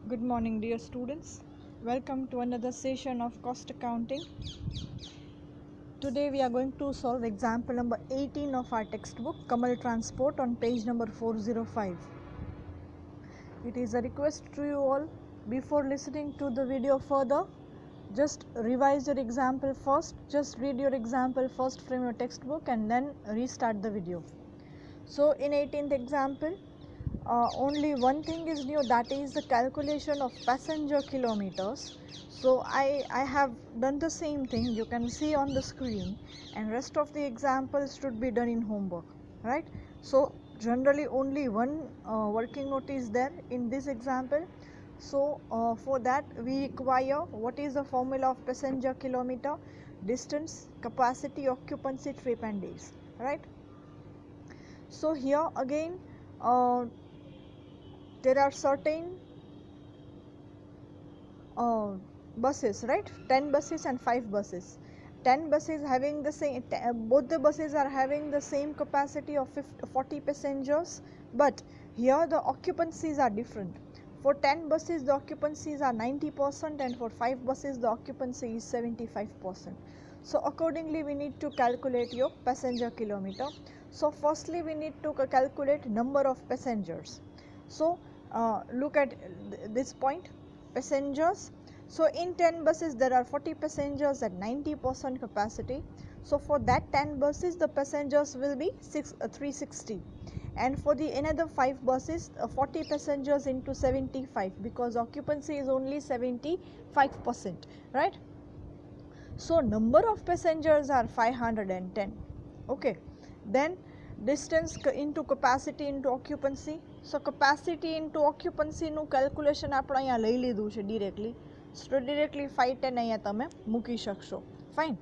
Good morning, dear students. Welcome to another session of cost accounting. Today we are going to solve example number 18 of our textbook Kamal Transport on page number 405. It is a request to you all, before listening to the video further, just revise your example first, just read your example first from your textbook and then restart the video. So in 18th example, only one thing is new, that is the calculation of passenger kilometers. So I have done the same thing, you can see on the screen, and rest of the examples should be done in homework, right? So generally only one working note is there in this example. So for that we require what is the formula of passenger kilometer: distance, capacity, occupancy, trip and days, right? So here again there are certain buses, right? 10 buses and 5 buses. 10 buses having the same, both the buses are having the same capacity of 40 passengers, but here the occupancies are different. For 10 buses the occupancies are 90% and for 5 buses the occupancy is 75%. So accordingly we need to calculate your passenger kilometer. So firstly we need to calculate number of passengers. So look at this point, passengers. So in 10 buses there are 40 passengers at 90% capacity. So for that 10 buses the passengers will be 360, and for the another 5 buses 40 passengers into 75, because occupancy is only 75%, right? So number of passengers are 510. Okay, then distance into capacity into occupancy. So capacity into occupancy નું calculation આપણે અહીંયા લઈ લીધું છે directly. So directly 510 અહીંયા તમે મૂકી શકશો. Fine.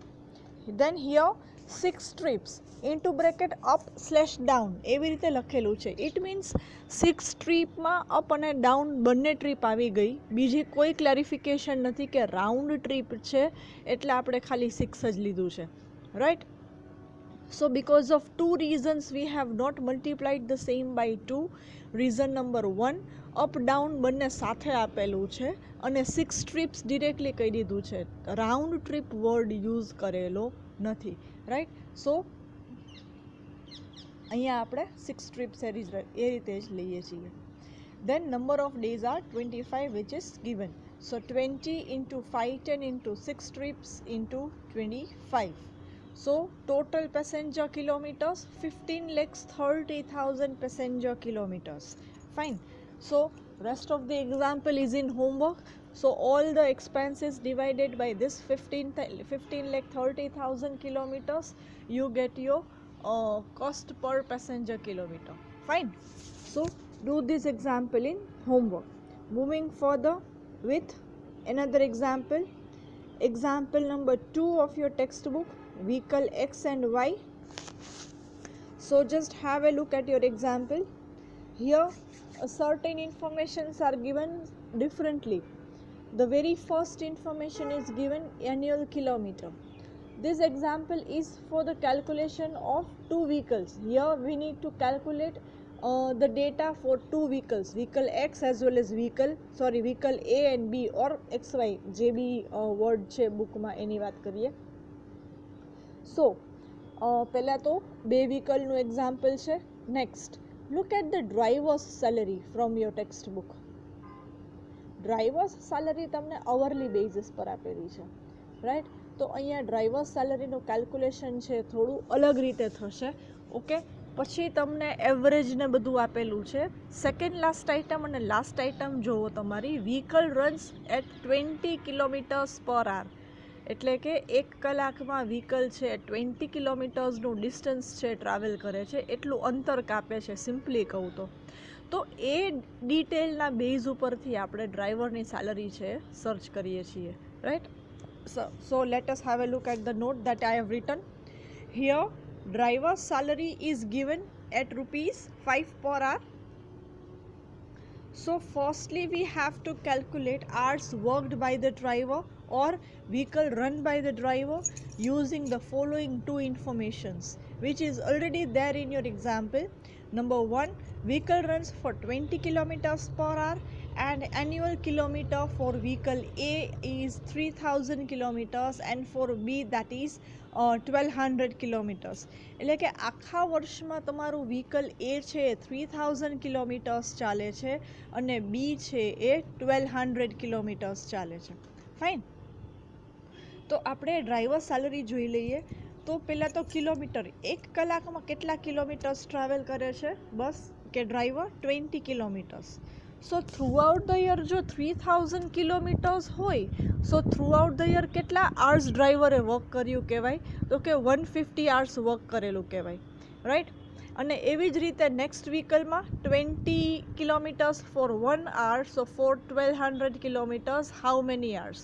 Then here 6 trips into bracket up/down એવી રીતે લખેલું છે. It means 6 ટ્રીપમાં અપ અને ડાઉન બંને ટ્રીપ આવી ગઈ. બીજી કોઈ ક્લેરિફિકેશન નથી કે રાઉન્ડ ટ્રીપ છે એટલે આપણે ખાલી 6 જ લીધું છે, right? So because of two reasons we have not multiplied the same by 2. Reason number 1, up down બંને સાથે આપેલું છે અને 6 trips directly કહી દીધું છે, રાઉન્ડ ટ્રીપ વર્ડ યુઝ કરેલો નથી, રાઈટ? સો અહીંયા આપણે 6 trips એ રીતે જ લઈએ છીએ. Then number of days are 25, which is given. So 20 into 510 into 6 trips into 25. So total passenger kilometers 15,30,000 passenger kilometers. Fine. So rest of the example is in homework. So all the expenses divided by this 15,30,000 kilometers, you get your cost per passenger kilometer. Fine. So do this example in homework. Moving further with another example. Example number 2 of your textbook, vehicle X and Y. So just have a look at your example. Here certain informations are given differently. The very first information is given annual kilometer. This example is for the calculation of 2 vehicles. Here we need to calculate the data for 2 vehicles, vehicle X as well as vehicle A and B, or XY, જે બી word છે બુકમાં એની વાત કરીએ. સો પહેલાં તો 2 વ્હીકલનું example છે. Next, look at the driver's salary from your textbook. Drivers salary તમને અવરલી basis પર આપેલી છે, રાઈટ? તો અહીંયા ડ્રાઈવર્સ સેલરીનું કેલ્ક્યુલેશન છે થોડું અલગ રીતે થશે. ઓકે, પછી તમને એવરેજ ને બધું આપેલું છે. સેકન્ડ લાસ્ટ આઇટમ અને લાસ્ટ આઇટમ જોવો તમારી, વ્હીકલ રન્સ એટ 20 કિલોમીટર્સ પર આર, એટલે કે 1 કલાકમાં વ્હીકલ છે 20 કિલોમીટર્સનું ડિસ્ટન્સ છે ટ્રાવેલ કરે છે, એટલું અંતર કાપે છે, સિમ્પલી કહું તો. તો એ ડિટેલના બેઝ ઉપરથી આપણે ડ્રાઈવરની સેલરી છે સર્ચ કરીએ છીએ, right? So let us have a look at the note that I have written. Here driver's salary is given at rupees 5 per hour. So firstly we have to calculate hours worked by the driver or vehicle run by the driver using the following 2 informations, which is already there in your example. Number 1, Vehicle runs for 20 kilometers per hour and annual kilometer for vehicle A is 3000 kilometers and for B that is 1200 kilometers. એટલે કે આખા વર્ષમાં તમારું vehicle એ છે 3000 kilometres ચાલે છે અને બી છે એ 1200 કિલોમીટર્સ ચાલે છે. ફાઇન. તો આપણે ડ્રાઈવર સેલરી જોઈ લઈએ. તો પહેલાં તો કિલોમીટર, 1 કલાકમાં કેટલા કિલોમીટર્સ ટ્રાવેલ કરે છે? બસ કે driver 20 kilometres. So throughout the year જો 3000 કિલોમીટર્સ હોય, સો થ્રુઆઉટ ધ યર કેટલા આર્સ ડ્રાઈવરે વર્ક કર્યું કહેવાય? તો કે 150 આર્સ વર્ક કરેલું કહેવાય, રાઈટ. અને એવી જ રીતે નેક્સ્ટ વ્હીકલમાં 20 kilometres for 1 hour, so for 1200 kilometres how many hours?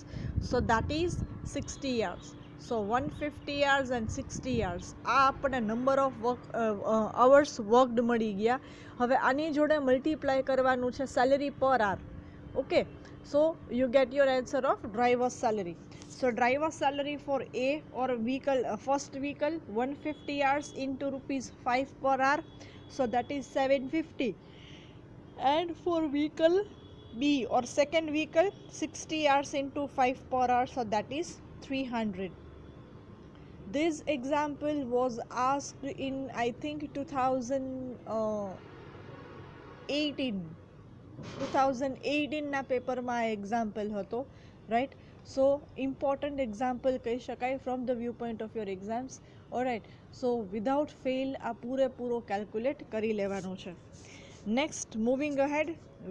So that is 60 hours. So 150 hours and 60 hours આ આપણને નંબર ઓફ અવર્સ વર્કડ મળી ગયા. હવે આની જોડે મલ્ટીપ્લાય કરવાનું છે સેલરી પર આર. Okay, so you get your answer of driver salary. So driver salary for a or vehicle, first vehicle 150 hours into ₹5 per hour, so that is 750. And for vehicle B or second vehicle 60 hours into 5 per hour, so that is 300. This example was asked in I think 2018 ના પેપરમાં આ example હતો, right. સો important example કહી શકાય from the view point of your exams. Alright, so without fail આ પૂરેપૂરો calculate કરી લેવાનું છે. Next, moving ahead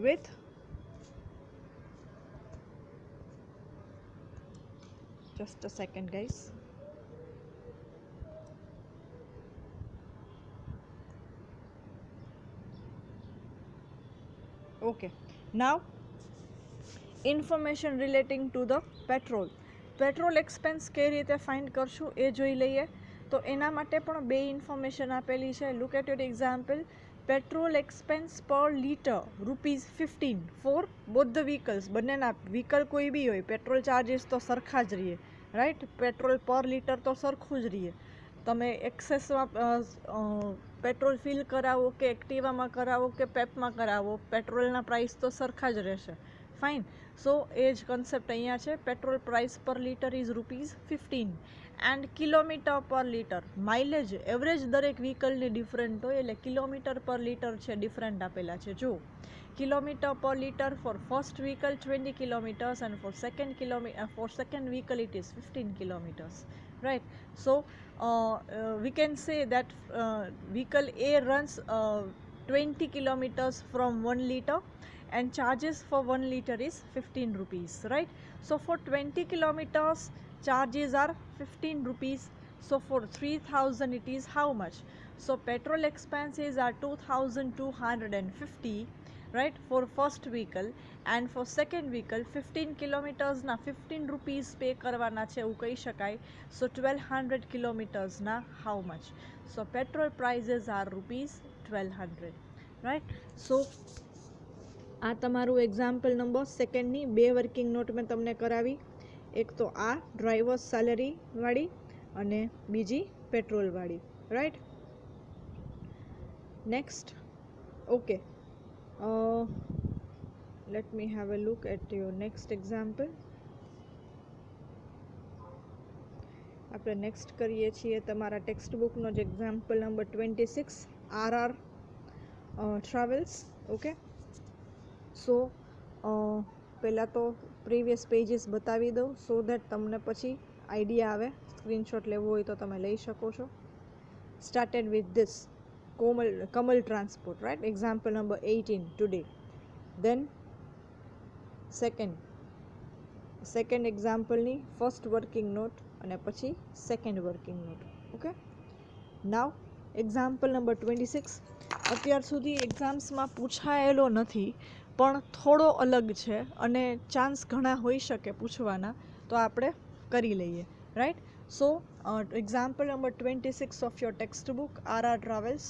with just a second guys. Okay, now information relating to the petrol expense કઈ રીતે find કરશું એ જોઈ લઈએ. તો એના માટે પણ બે ઇન્ફોર્મેશન આપેલી છે. Look at your example. Petrol expense per litre ₹15 for both the vehicles. બંનેના વ્હીકલ કોઈ બી હોય, પેટ્રોલ ચાર્જીસ તો સરખા જ રહીએ, રાઈટ. પેટ્રોલ પર લીટર તો સરખું જ રહીએ. તમે એક્સેસમાં પેટ્રોલ ફિલ કરાવો કે એક્ટિવામાં કરાવો કે પેપમાં કરાવો, પેટ્રોલના પ્રાઇસ તો સરખા જ રહેશે. ફાઇન. સો એ જ કન્સેપ્ટ અહીંયા છે. પેટ્રોલ પ્રાઇસ પર લીટર ઇઝ ₹15 એન્ડ કિલોમીટર પર લીટર. માઇલેજ એવરેજ દરેક વ્હીકલની ડિફરન્ટ હોય, એટલે કિલોમીટર પર લીટર છે ડિફરન્ટ આપેલા છે. જો kilometer per liter for first vehicle 20 kilometers and for second vehicle it is 15 kilometers, right. So we can say that vehicle A runs 20 kilometers from 1 liter and charges for 1 liter is 15 rupees, right. So for 20 kilometers charges are 15 rupees. So for 3000 it is how much? So petrol expenses are 2250, right, for first vehicle, and for second vehicle 15 kilometers ના 15 rupees pay કરવાના છે એવું કહી શકાય. So 1200 kilometers ના how much? So petrol prices are ₹1200, right. So આ તમારું example number સેકન્ડની બે વર્કિંગ નોટ મેં તમને કરાવી. એક તો આ ડ્રાઈવર સેલરી વાળી અને બીજી પેટ્રોલ વાળી, right. Next, okay, let me have a look at your next example. આપણે નેક્સ્ટ કરીએ છીએ તમારા ટેક્સ્ટ બુકનો જ example number 26 RR travels. Okay, so પહેલાં તો પ્રીવિયસ પેજીસ બતાવી દઉં સો દેટ તમને પછી આઈડિયા આવે. સ્ક્રીનશોટ લેવો હોય તો તમે લઈ શકો છો. Started with this Kamal Transport, right? Example number 18 today. Then second example ni first working note અને પછી second working note. Okay, now example number 26 અત્યાર સુધી એક્ઝામ્સમાં પૂછાયેલો નથી પણ થોડો અલગ છે અને ચાન્સ ઘણા હોઈ શકે પૂછવાના, તો આપણે કરી લઈએ, right. So example number 26 of your textbook RR Travels.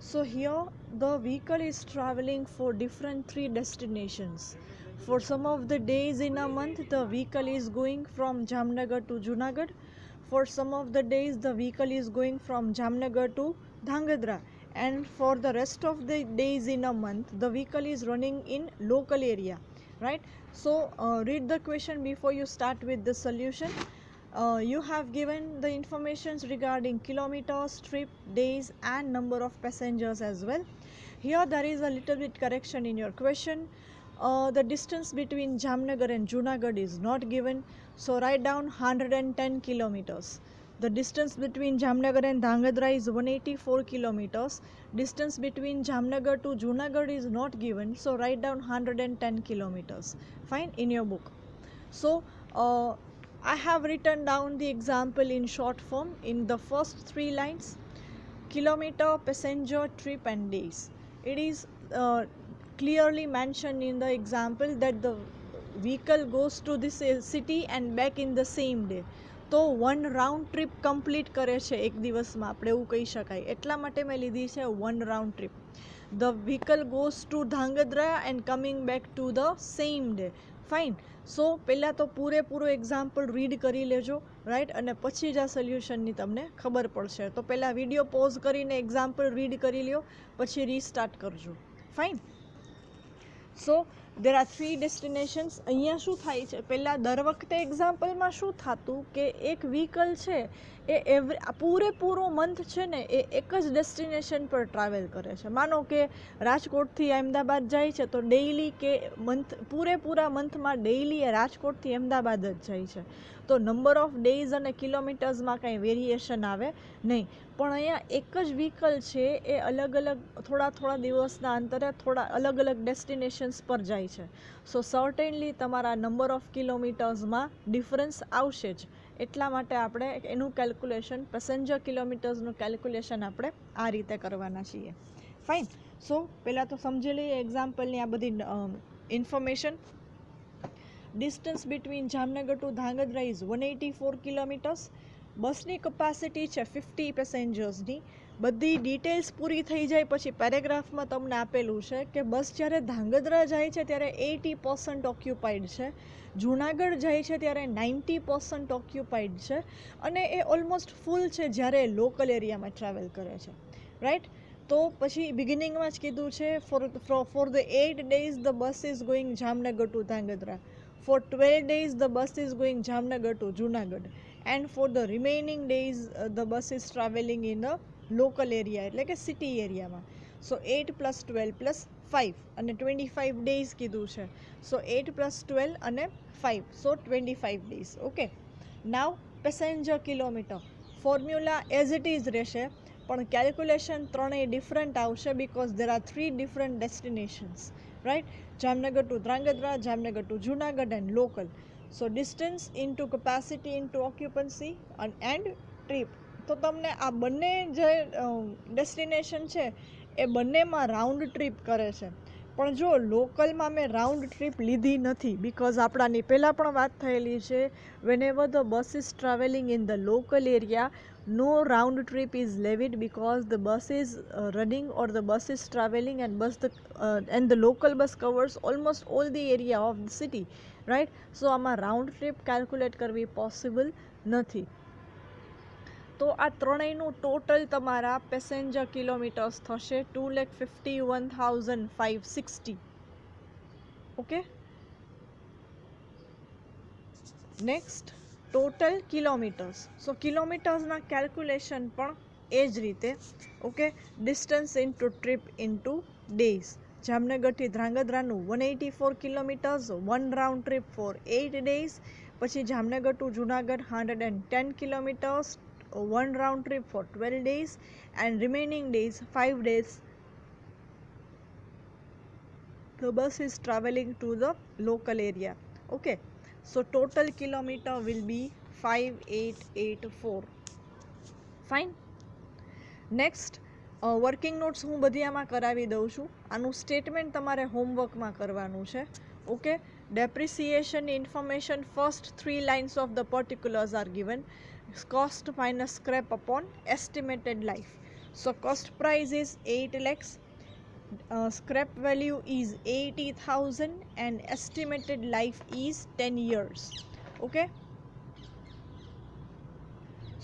So here the vehicle is traveling for different 3 destinations. For some of the days in a month the vehicle is going from Jamnagar to Junagadh. For some of the days the vehicle is going from Jamnagar to Dhangadra, and for the rest of the days in a month the vehicle is running in local area, right? So read the question before you start with the solution. You have given the informations regarding kilometers, trip, days and number of passengers as well. Here there is a little bit correction in your question. The distance between Jamnagar and Junagadh is not given, so write down 110 kilometers. The distance between Jamnagar and Dhangadra is 184 kilometers. Distance between Jamnagar to Junagadh is not given, so write down 110 kilometers. Fine, in your book. So I have written down the example in short form in the first 3 lines: kilometer, passenger, trip and days. It is clearly mentioned in the example that the vehicle goes to this city and back in the same day. તો one round trip complete કરે છે એક દિવસમાં, આપણે એવું કહી શકાય. એટલા માટે મેં લીધી છે one round trip. The vehicle goes to Dhrangadhra and coming back to the same day. Fine. So પહેલાં તો પૂરેપૂરું એક્ઝામ્પલ રીડ કરી લેજો, રાઈટ, અને પછી જ આ સોલ્યુશનની તમને ખબર પડશે. તો પહેલાં વિડીયો પોઝ કરીને એક્ઝામ્પલ રીડ કરી લ્યો, પછી રીસ્ટાર્ટ કરજો. Fine. So there are 3 destinations. અહીંયા શું થાય છે, પહેલાં દર વખતે એક્ઝામ્પલમાં શું થતું કે એક વ્હીકલ છે એ પૂરેપૂરો મંથ છે ને એ એક જ ડેસ્ટિનેશન પર ટ્રાવેલ કરે છે. માનો કે રાજકોટથી અમદાવાદ જાય છે તો ડેઇલી કે પૂરેપૂરા મંથમાં ડેઇલી એ રાજકોટથી અમદાવાદ જ જાય છે. તો નંબર ઓફ ડેઝ અને કિલોમીટર્સમાં કાંઈ વેરિએશન આવે નહીં. પણ અહીંયા એક જ વ્હીકલ છે એ અલગ અલગ થોડા દિવસના અંતરે થોડા અલગ અલગ ડેસ્ટિનેશન્સ પર જાય છે. સો સર્ટેનલી તમારા નંબર ઓફ કિલોમીટર્સમાં ડિફરન્સ આવશે જ. એટલા માટે આપણે એનું કેલ્ક્યુલેશન, પેસેન્જર કિલોમીટર્સનું કેલ્ક્યુલેશન આપણે આ રીતે કરવાના છીએ. ફાઇન. સો પહેલાં તો સમજી લઈએ એક્ઝામ્પલની આ બધી information. Distance between Jamnagar to Dhangadhra is 184 kilometres. બસની કેપેસિટી છે 50 પેસેન્જર્સની. બધી ડિટેલ્સ પૂરી થઈ જાય પછી પેરેગ્રાફમાં તમને આપેલું છે કે બસ જ્યારે ધાંગધ્રા જાય છે ત્યારે 80% ઓક્યુપાઈડ છે, જૂનાગઢ જાય છે ત્યારે 90% ઓક્યુપાઈડ છે, અને એ ઓલમોસ્ટ ફૂલ છે જ્યારે લોકલ એરિયામાં ટ્રાવેલ કરે છે, રાઈટ. તો પછી બિગિનિંગમાં જ કીધું છે for the 8 days the bus is going Jamnagar to Dhangadhra. For 12 days the bus is going Jamnagar to Junagadh, and for the remaining days the bus is travelling in the local area, એટલે કે city area માં. So 8 + 12 + 5 અને 25 days કીધું છે. So 8 + 12 અને 5, so 25 days. Okay. Now passenger kilometer formula as it is રહેશે, પણ calculation ત્રણેય ડિફરન્ટ આવશે because there are 3 different destinations, right? Jamnagar to Dhangadra, Jamnagar to Junagadh and local. So distance into capacity into occupancy and trip. તો તમને આ બંને જે destination છે એ બંનેમાં રાઉન્ડ ટ્રીપ કરે છે. પણ જો લોકલમાં મેં રાઉન્ડ ટ્રીપ લીધી નથી બિકોઝ આપણાની પહેલાં પણ વાત થયેલી છે, whenever the bus is travelling in the local area, no round trip is levied because the bus is running or the bus is travelling and the local bus covers almost all the area of the city, right? So આમાં round trip calculate કરવી possible નથી. તો આ ત્રણેયનું total તમારા passenger kilometres થશે 2,51,560. Okay. Next total kilometres. So કિલોમીટર્સના calculation પણ એ જ રીતે. Okay. Distance into trip into days. જામનગરથી ધ્રાંગધ્રાનું 184 kilometres, 1 round trip for 8 days. પછી Jamnagar to Junagadh 110 kilometres, 1 round trip for 12 days, and remaining days 5 days the bus is travelling to the local area. Okay. So total kilometer will be 5884. Fine. Next working notes હું બધી આમાં કરાવી દઉં છું. આનું statement તમારે હોમવર્કમાં કરવાનું છે. Okay. Depreciation information first 3 lines of the particulars are given. Cost minus scrap upon estimated life. So cost price is 8 lakhs, scrap value is 80,000 and estimated life is 10 years. Okay.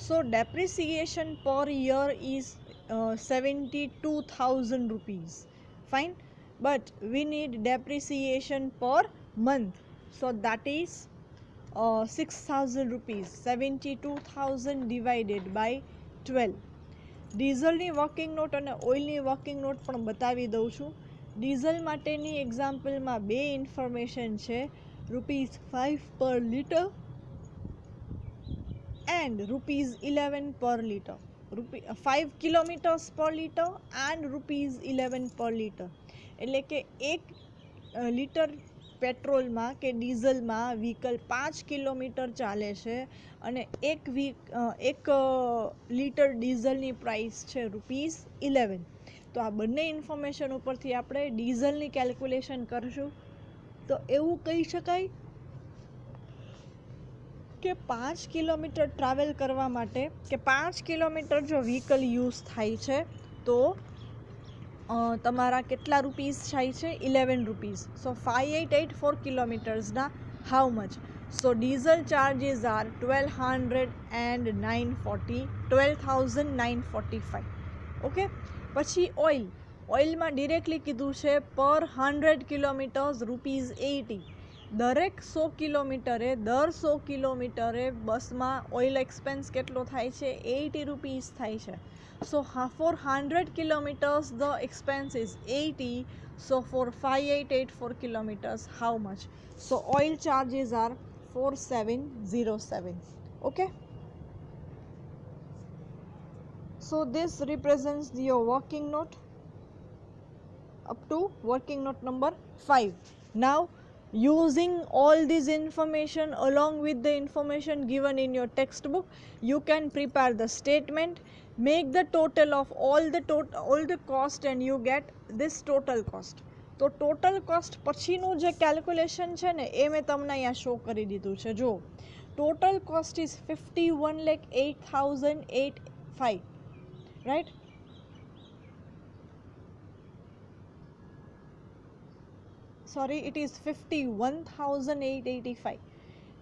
So depreciation per year is 72,000 rupees. Fine, but we need depreciation per month, so that is 6,000 rupees. 72,000 divided by 12. ડીઝલની working note અને ઓઇલની working note પણ બતાવી દઉં છું. Diesel માટેની એક્ઝામ્પલમાં બે information છે, ₹5 પર litre and ₹11 પર લીટર. 5 કિલોમીટર્સ પર લીટર એન્ડ ₹11 પર લીટર. એટલે કે 1 લીટર પેટ્રોલમાં કે ડીઝલમાં વ્હીકલ 5 કિલોમીટર ચાલે છે અને એક લીટર ડીઝલની પ્રાઇસ છે ₹11. તો આ બંને ઇન્ફોર્મેશન ઉપરથી આપણે ડીઝલની કેલ્ક્યુલેશન કરશું. તો એવું કહી શકાય કે 5 કિલોમીટર ટ્રાવેલ કરવા માટે કે 5 કિલોમીટર જો વ્હીકલ યુઝ થાય છે તો તમારા કેટલા રૂપીસ થાય છે? ₹11. સો 5884 કિલોમીટર્સના how much? So diesel charges are 12,945. Okay, પછી ઓઇલમાં ડિરેક્ટલી કીધું છે પર 100 કિલોમીટર્સ ₹80. દર 100 કિલોમીટરે બસમાં ઓઇલ એક્સપેન્સ કેટલો થાય છે? ₹80 થાય છે. So for 100 kilometers the expense is 80. So for 5884 kilometers how much? So oil charges are 4707. Okay, so this represents your working note up to working note number 5. Now using all this information along with the information given in your textbook, you can prepare the statement, make the total of all the cost and you get this total cost. તો total cost પછીનું જે calculation છે ને એ મેં તમને અહીંયા show કરી દીધું છે. જો total cost is 51,08,805, right? Sorry, it is 51,885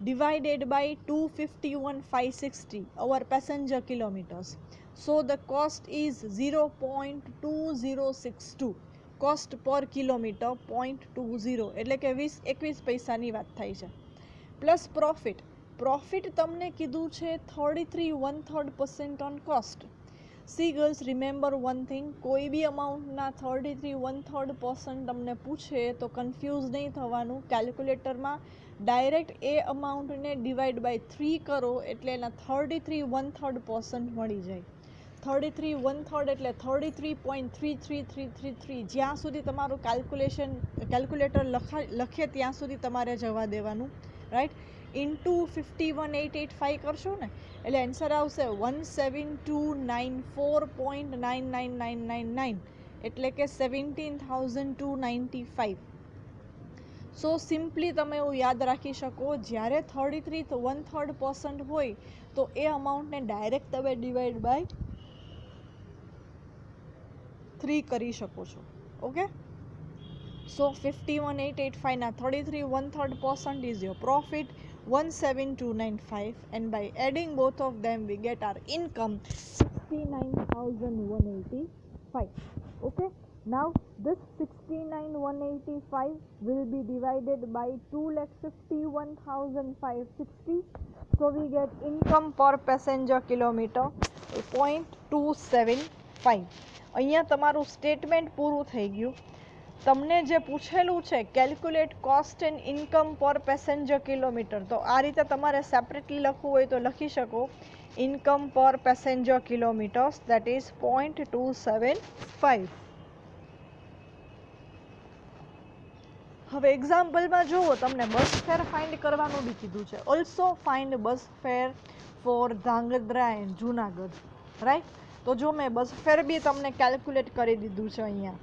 divided by 251,560 our passenger kilometers. So the cost is 0.2062. cost per kilometer 0.20, એટલે કે 20-21 પૈસાની વાત થાય છે. પ્લસ પ્રોફિટ તમને કીધું છે 33 1/3% on cost. See girls, remember one thing, કોઈ બી અમાઉન્ટના 33 1/3% તમને પૂછે તો કન્ફ્યુઝ નહીં થવાનું. કેલ્ક્યુલેટરમાં ડાયરેક્ટ એ અમાઉન્ટને ડિવાઈડ બાય 3 કરો એટલે એના 33 1/3% મળી જાય. 33 1/3 એટલે 33.33333. જ્યાં સુધી તમારું કેલ્ક્યુલેટર લખે ત્યાં સુધી તમારે જવા દેવાનું, રાઈટ? ઇન્ટુ 51,885 કરશો ને એટલે આન્સર આવશે 17294.99999, એટલે કે 17,295. સો સિમ્પલી તમે એવું યાદ રાખી શકો, જ્યારે 33 1/3% હોય તો એ અમાઉન્ટને ડાયરેક્ટ તમે ડિવાઈડ બાય 3 કરી શકો છો. ઓકે, સો 51,885 ના 33 1/3% is your profit 17295, and by adding both of them we get our income 69,185. Okay, now this 69,185 will be divided by 2,51,560. So we get income per passenger kilometer 0.275. અહીંયા તમારું statement પૂરું થઈ ગયું. તમને જે પૂછેલું છે કેલ્ક્યુલેટ કોસ્ટ એન્ડ ઇન્કમ પર passenger kilometre, તો આ રીતે તમારે સેપરેટલી લખવું હોય તો લખી શકો. ઇન્કમ પર પેસેન્જર કિલોમીટર્સ દેટ ઇઝ 0.275. હવે એક્ઝામ્પલમાં જુઓ, તમને બસ ફેર ફાઇન્ડ કરવાનું બી કીધું છે. Also find bus fare for Dhangadhra and Junagadh, right? તો જો મેં બસ ફેર બી તમને કેલ્ક્યુલેટ કરી દીધું છે અહીંયા.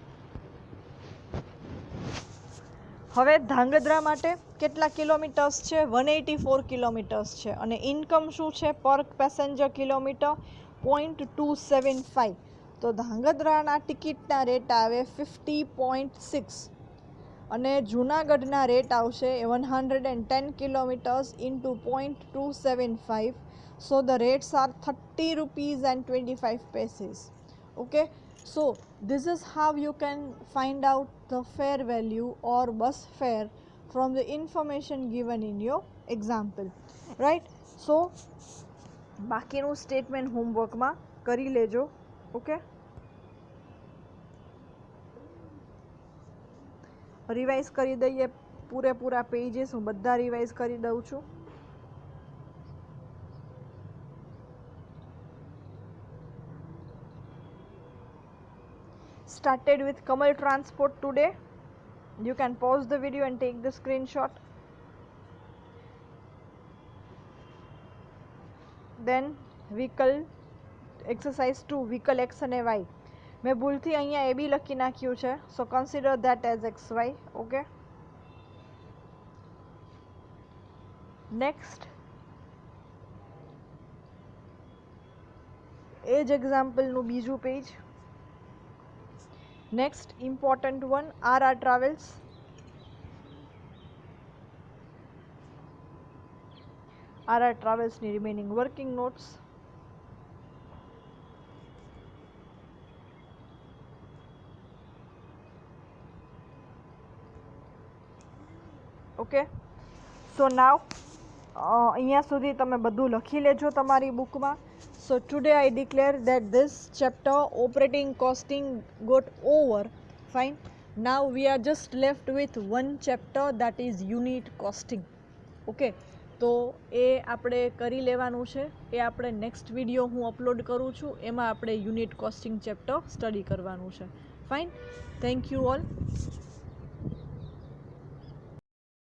હવે ધાંગધ્રા માટે કેટલા કિલોમીટર્સ છે? 184 કિલોમીટર્સ છે. અને ઇન્કમ શું છે પર પેસેન્જર કિલોમીટર? 0.275. તો ધાંગધ્રાના ટિકિટના રેટ આવે 50.6 અને જૂનાગઢના રેટ આવશે 110 kilometres into 0.275. So the rates are ₹30.25. Okay, so this is how you can find out the fare value or bus fare from the information given in your example, right? So બાકીનું statement હોમવર્કમાં કરી લેજો. Okay, revise કરી દઈએ પૂરેપૂરા pages. હું બધા revise કરી દઉં છું. Started with Kamal Transport today. You can pause the video and take the screenshot. Then vehicle exercise 2, vehicle x અને y. મેં ભૂલથી અહીંયા એ બી લખી નાખ્યું છે, so consider that as XY. Okay, next એ જ એક્ઝામ્પલનું બીજું page. Next important one, RR travels. RR ટ્રાવેલ્સની remaining working notes. Okay, so now અહીંયા સુધી તમે બધું લખી લેજો તમારી બુકમાં. So today I declare that this chapter operating costing got over. Fine, now we are just left with one chapter, that is unit costing. Okay, તો એ આપણે કરી લેવાનું છે. એ આપણે નેક્સ્ટ વિડીયો હું અપલોડ કરું છું, એમાં આપણે યુનિટ કોસ્ટિંગ ચેપ્ટર સ્ટડી કરવાનું છે. Fine, thank you all.